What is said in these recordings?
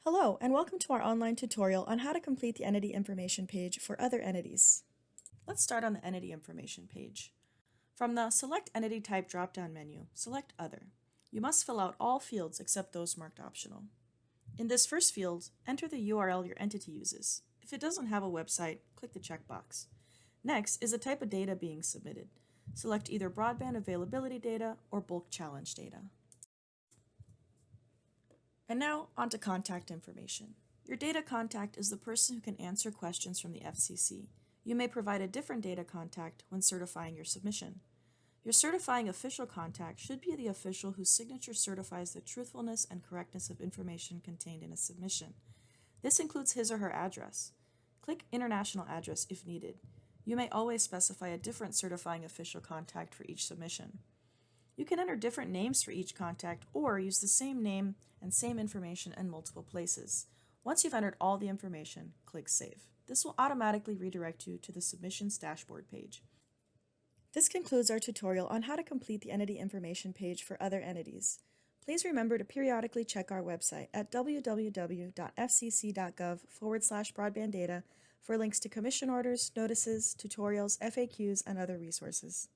Hello, and welcome to our online tutorial on how to complete the entity information page for other entities. Let's start on the entity information page. From the Select Entity Type drop-down menu, select Other. You must fill out all fields except those marked optional. In this first field, enter the URL your entity uses. If it doesn't have a website, click the checkbox. Next is the type of data being submitted. Select either broadband availability data or bulk challenge data. And now, on to contact information. Your data contact is the person who can answer questions from the FCC. You may provide a different data contact when certifying your submission. Your certifying official contact should be the official whose signature certifies the truthfulness and correctness of information contained in a submission. This includes his or her address. Click International Address if needed. You may always specify a different certifying official contact for each submission. You can enter different names for each contact or use the same name and same information in multiple places. Once you've entered all the information, click Save. This will automatically redirect you to the Submissions dashboard page. This concludes our tutorial on how to complete the entity information page for other entities. Please remember to periodically check our website at www.fcc.gov/broadband data for links to commission orders, notices, tutorials, FAQs, and other resources.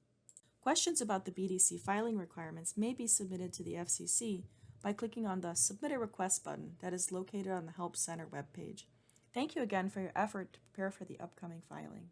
Questions about the BDC filing requirements may be submitted to the FCC by clicking on the Submit a Request button that is located on the Help Center webpage. Thank you again for your effort to prepare for the upcoming filing.